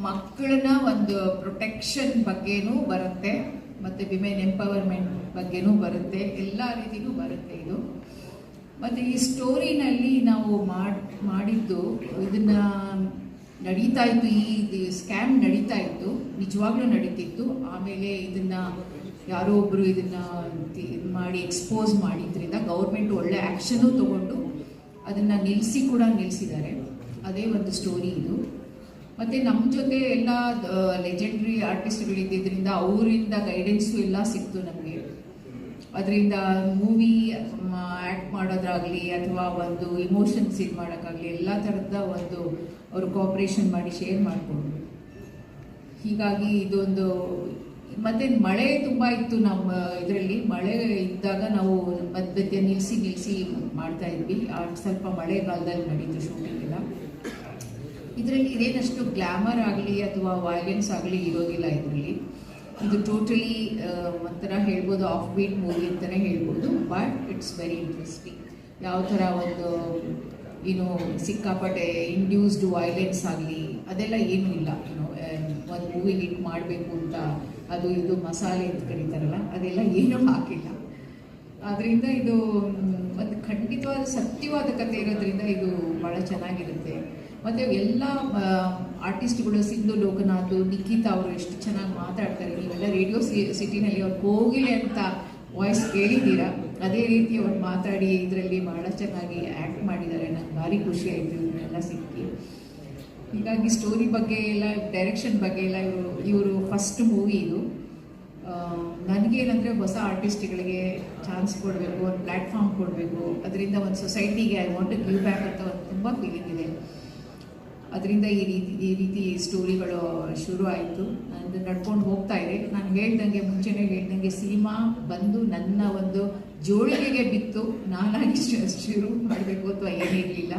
ಮಕ್ಕಳನ್ನ ಒಂದು ಪ್ರೊಟೆಕ್ಷನ್ ಬಗ್ಗೆನೂ ಬರುತ್ತೆ, ಮತ್ತು ವಿಮೆನ್ ಎಂಪವರ್ಮೆಂಟ್ ಬಗ್ಗೆನೂ ಬರುತ್ತೆ, ಎಲ್ಲ ರೀತಿಯೂ ಬರುತ್ತೆ ಇದು. ಮತ್ತು ಈ ಸ್ಟೋರಿನಲ್ಲಿ ನಾವು ಮಾಡಿದ್ದು ಇದನ್ನು ನಡೀತಾ ಇತ್ತು, ಈ ಸ್ಕ್ಯಾಮ್ ನಡೀತಾ ಇತ್ತು, ನಿಜವಾಗ್ಲೂ ನಡೀತಿತ್ತು. ಆಮೇಲೆ ಇದನ್ನು ಯಾರೋ ಒಬ್ಬರು ಇದನ್ನು ಮಾಡಿ ಎಕ್ಸ್ಪೋಸ್ ಮಾಡಿದ್ರಿಂದ ಗೌರ್ಮೆಂಟ್ ಒಳ್ಳೆ ಆ್ಯಕ್ಷನು ತೊಗೊಂಡು ಅದನ್ನು ನಿಲ್ಲಿಸಿದ್ದಾರೆ. ಅದೇ ಒಂದು ಸ್ಟೋರಿ ಇದು. ಮತ್ತು ನಮ್ಮ ಜೊತೆ ಎಲ್ಲ ಲೆಜೆಂಡ್ರಿ ಆರ್ಟಿಸ್ಟ್ಗಳಿದ್ದರಿಂದ ಅವರಿಂದ ಗೈಡೆನ್ಸು ಎಲ್ಲ ಸಿಕ್ತು ನಮಗೆ. ಅದರಿಂದ ಮೂವಿ ಆ್ಯಕ್ಟ್ ಮಾಡೋದಾಗಲಿ ಅಥವಾ ಒಂದು ಇಮೋಷನ್ಸ್ ಇದು ಮಾಡೋಕ್ಕಾಗಲಿ ಎಲ್ಲ ಥರದ ಒಂದು ಅವರು ಕೋಆಪ್ರೇಷನ್ ಮಾಡಿ ಶೇರ್ ಮಾಡಿಕೊಂಡ್ರು. ಹೀಗಾಗಿ ಇದೊಂದು, ಮತ್ತು ಮಳೆ ತುಂಬ ಇತ್ತು ನಮ್ಮ ಇದರಲ್ಲಿ. ಮಳೆ ಇದ್ದಾಗ ನಾವು ಮಧ್ಯೆ ನಿಲ್ಲಿಸಿ ಮಾಡ್ತಾ ಇದ್ವಿ. ಸ್ವಲ್ಪ ಮಳೆಗಾಲದಲ್ಲಿ ನಡೀತು ಶೂಟಿಂಗ್ ಎಲ್ಲ. ಇದರಲ್ಲಿ ಇದೇನಷ್ಟು ಗ್ಲ್ಯಾಮರ್ ಆಗಲಿ ಅಥವಾ ವೈಲೆನ್ಸ್ ಆಗಲಿ ಇರೋದಿಲ್ಲ ಇದರಲ್ಲಿ. ಇದು ಟೋಟಲಿ ಒಂಥರ ಹೇಳ್ಬೋದು ಆಫ್ ಬೀಟ್ ಮೂವಿ ಅಂತಲೇ ಹೇಳ್ಬೋದು. But it's very interesting. ಯಾವ ಥರ ಒಂದು ಸಿಕ್ಕಾಪಟ್ಟೆ ಇಂಡ್ಯೂಸ್ಡ್ ವೈಲೆನ್ಸ್ ಆಗಲಿ ಅದೆಲ್ಲ ಏನೂ ಇಲ್ಲ. ಒಂದು ಮೂವಿ ಹಿಟ್ ಮಾಡಬೇಕು ಅಂತ ಅದು ಇದು ಮಸಾಲೆ ಅಂತ ಕರೀತಾರಲ್ಲ, ಅದೆಲ್ಲ ಏನೂ ಹಾಕಿಲ್ಲ. ಆದ್ದರಿಂದ ಇದು ಒಂದು ಖಂಡಿತವಾದ ಸತ್ಯವಾದ ಕಥೆ ಇರೋದ್ರಿಂದ ಇದು ಭಾಳ ಚೆನ್ನಾಗಿರುತ್ತೆ. ಮತ್ತು ಎಲ್ಲ ಆರ್ಟಿಸ್ಟ್ಗಳು, ಸಿಂಧು ಲೋಕನಾಥ್, ನಿಖಿತಾ ಅವರು ಎಷ್ಟು ಚೆನ್ನಾಗಿ ಮಾತಾಡ್ತಾರೆ. ನೀವೆಲ್ಲ ರೇಡಿಯೋ ಸಿಟಿನಲ್ಲಿ ಅವ್ರು ಹೋಗಿಲೆ ಅಂತ ವಾಯ್ಸ್ ಕೇಳಿದ್ದೀರಾ, ಅದೇ ರೀತಿ ಅವ್ರು ಮಾತಾಡಿ ಇದರಲ್ಲಿ ಭಾಳ ಚೆನ್ನಾಗಿ ಆ್ಯಕ್ಟ್ ಮಾಡಿದ್ದಾರೆ. ನಂಗೆ ಭಾರಿ ಖುಷಿ ಆಯಿತು ಇವನ್ನೆಲ್ಲ ಸಿಕ್ಕಿ. ಹೀಗಾಗಿ ಸ್ಟೋರಿ ಬಗ್ಗೆ ಎಲ್ಲ, ಡೈರೆಕ್ಷನ್ ಬಗ್ಗೆ ಎಲ್ಲ ಇವರು ಫಸ್ಟ್ ಮೂವಿ ಇದು. ನನಗೇನಂದರೆ ಹೊಸ ಆರ್ಟಿಸ್ಟ್ಗಳಿಗೆ ಚಾನ್ಸ್ ಕೊಡಬೇಕು, ಒಂದು ಪ್ಲ್ಯಾಟ್ಫಾರ್ಮ್ ಕೊಡಬೇಕು, ಅದರಿಂದ ಒಂದು ಸೊಸೈಟಿಗೆ I want to give back ಅಂತ ಒಂದು ತುಂಬ ಫೀಲಿಂಗ್ ಇದೆ. ಅದರಿಂದ ಈ ರೀತಿ ಸ್ಟೋರಿಗಳು ಶುರು ಆಯಿತು. ನಂದು ನಡ್ಕೊಂಡು ಹೋಗ್ತಾ ಇದೆ. ನಾನು ಮುಂಚೆನೇ ಹೇಳ್ದಂಗೆ ಸಿನಿಮಾ ಬಂದು ನನ್ನ ಒಂದು ಜೋಳಿಗೆಗೆ ಬಿತ್ತು. ನಾನಾಗಿ ಶುರು ಮಾಡಬೇಕು ಅಥವಾ ಏನಿರಲಿಲ್ಲ.